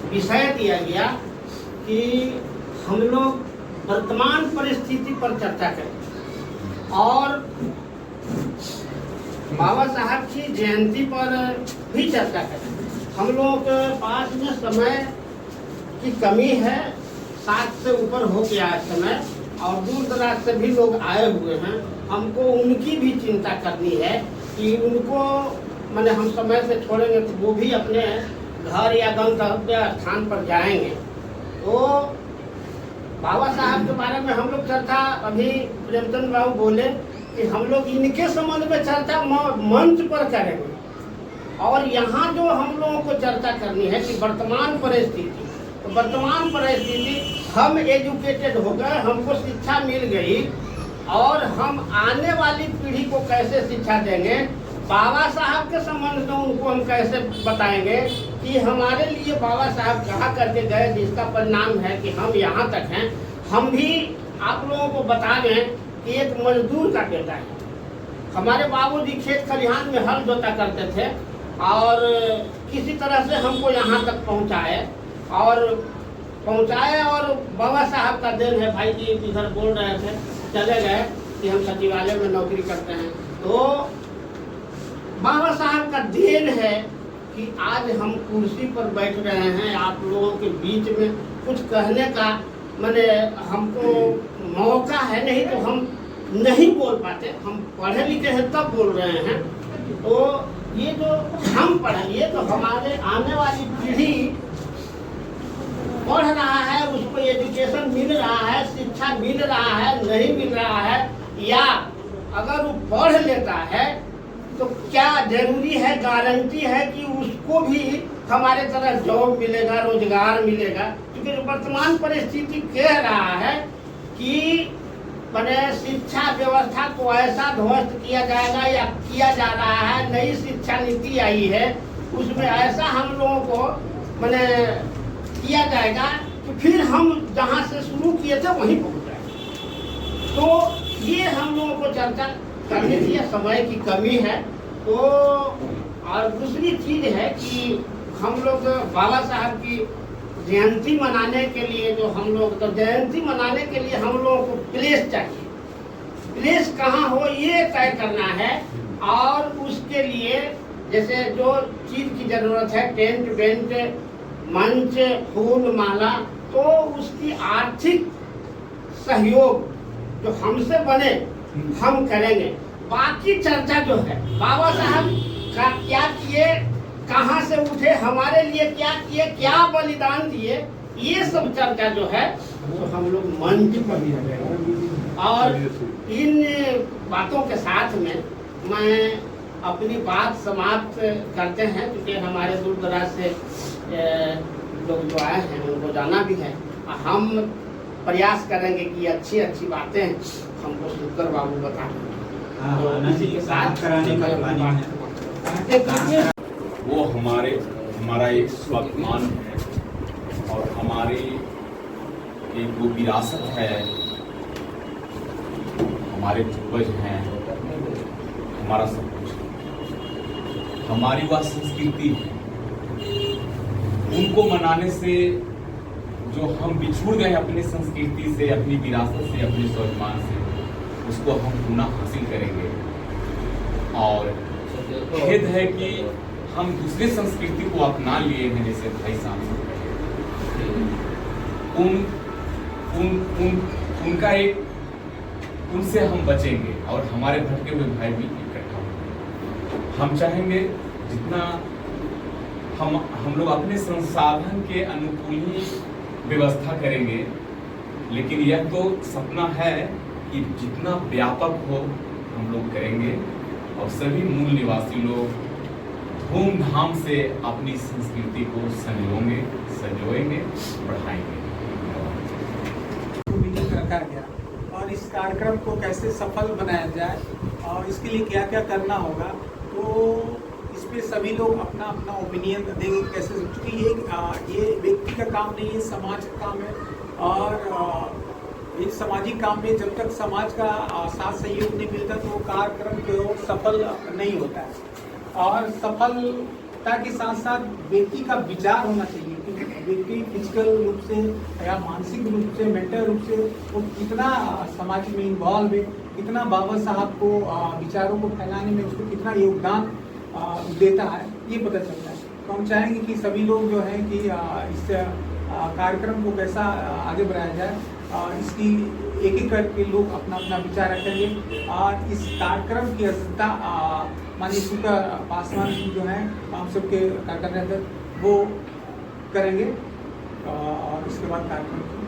विषय दिया गया कि हम लोग वर्तमान परिस्थिति पर चर्चा करें और बाबा साहब की जयंती पर भी चर्चा करें। हम लोग के पास में समय की कमी है, 7 से ऊपर हो गया है समय और दूर दराज से भी लोग आए हुए हैं। हमको उनकी भी चिंता करनी है कि उनको माने हम समय से छोड़ेंगे तो वो भी अपने घर या गंतव्य स्थान पर जाएंगे। तो बाबा साहब के बारे में हम लोग चर्चा, अभी प्रेमचंद बाबू बोले कि हम लोग इनके संबंध में चर्चा मंच पर करेंगे और यहाँ जो हम लोगों को चर्चा करनी है कि वर्तमान परिस्थिति, तो वर्तमान परिस्थिति हम एजुकेटेड हो गए, हमको शिक्षा मिल गई और हम आने वाली पीढ़ी को कैसे शिक्षा देंगे, बाबा साहब के संबंध में उनको हम कैसे बताएंगे कि हमारे लिए बाबा साहब कहा करके गए जिसका परिणाम है कि हम यहाँ तक हैं। हम भी आप लोगों को बता दें कि एक मजदूर का बेटा है। हमारे बाबूजी खेत खलिहान में हल जोता करते थे और किसी तरह से हमको यहाँ तक पहुँचाए और बाबा साहब का देन है। भाई जी इधर बोल रहे थे, चले गए कि हम सचिवालय में नौकरी करते हैं, तो बाबा साहब का देन है कि आज हम कुर्सी पर बैठ रहे हैं, आप लोगों के बीच में कुछ कहने का माने हमको मौका है, नहीं तो हम नहीं बोल पाते। हम पढ़े लिखे हैं तब बोल रहे हैं। तो ये जो हम पढ़ेंगे तो हमारे आने वाली पीढ़ी पढ़ रहा है, उसको एजुकेशन मिल रहा है, शिक्षा मिल रहा है, नहीं मिल रहा है, या अगर वो पढ़ लेता है तो क्या जरूरी है, गारंटी है कि उसको भी हमारे तरह जॉब मिलेगा, रोजगार मिलेगा? क्योंकि वर्तमान परिस्थिति कह रहा है कि मैंने शिक्षा व्यवस्था को ऐसा ध्वस्त किया जाएगा या किया जा रहा है। नई शिक्षा नीति आई है, उसमें ऐसा हम लोगों को मैंने किया जाएगा कि फिर हम जहाँ से शुरू किए थे वहीं पहुँच जाएंगे। तो ये हम लोगों को चर्चा करनी थी, समय की कमी है। तो और दूसरी चीज है कि हम लोग बाबा साहब की जयंती मनाने के लिए जो हम लोग, तो जयंती मनाने के लिए हम लोगों को प्लेस चाहिए। प्लेस कहाँ हो ये तय करना है और उसके लिए जैसे जो चीज की जरूरत है, टेंट वेंट, मंच, फूल माला, तो उसकी आर्थिक सहयोग जो हमसे बने हम करेंगे। बाकी चर्चा जो है बाबा साहब का क्या किए, कहाँ से उठे, हमारे लिए क्या किए, क्या बलिदान दिए, ये सब चर्चा जो है वो हम लोग मंच पर भी करेंगे। और इन बातों के साथ में मैं अपनी बात समाप्त करते हैं, क्योंकि हमारे दूर दराज से लोग जो आए हैं उनको जाना भी है। हम प्रयास करेंगे कि अच्छी अच्छी बातें हमको सुंदर बाबू बताएं। तो इसी के साथ कराने का वो हमारा एक स्वाभिमान है और हमारी एक वो विरासत है, हमारे पूर्वज हैं, हमारा सब कुछ है, हमारी वह संस्कृति है। उनको मनाने से जो हम बिछुड़ गए अपनी संस्कृति से, अपनी विरासत से, अपने स्वाभिमान से, उसको हम पुनः हासिल करेंगे। और खेद है कि हम दूसरी संस्कृति को अपना लिए हैं, जैसे भाई साहब उनका एक उनसे हम बचेंगे और हमारे भटके हुए भाई भी इकट्ठा होंगे। हम चाहेंगे जितना हम लोग अपने संसाधन के अनुकूल ही व्यवस्था करेंगे, लेकिन यह तो सपना है कि जितना व्यापक हो हम लोग करेंगे और सभी मूल निवासी लोग धूमधाम से अपनी संस्कृति को संजोएंगे, बढ़ाएंगे। रखा गया और इस कार्यक्रम को कैसे सफल बनाया जाए और इसके लिए क्या क्या करना होगा, तो इस पे सभी लोग अपना अपना ओपिनियन देंगे कैसे, क्योंकि ये व्यक्ति का काम नहीं है, समाज का काम है। और इस सामाजिक काम में जब तक समाज का साथ सहयोग नहीं मिलता तो वो कार्यक्रम जो सफल नहीं होता है। और सफलता के साथ साथ व्यक्ति का विचार होना चाहिए, क्योंकि व्यक्ति फिजिकल रूप से या मानसिक रूप से, मेंटल रूप से वो कितना समाज में इन्वॉल्व है, कितना बाबा साहब को विचारों को फैलाने में उसको कितना योगदान देता है, ये पता चलता है। तो हम चाहेंगे कि सभी लोग जो है कि इस कार्यक्रम को कैसा आगे बढ़ाया जाए, इसकी एक एक करके लोग अपना अपना विचार रखेंगे और इस कार्यक्रम की अध्यक्षता माननीय स्पीकर पासवान जी जो हैं हम सबके कार्यक्रम वो करेंगे और इसके बाद कार्यक्रम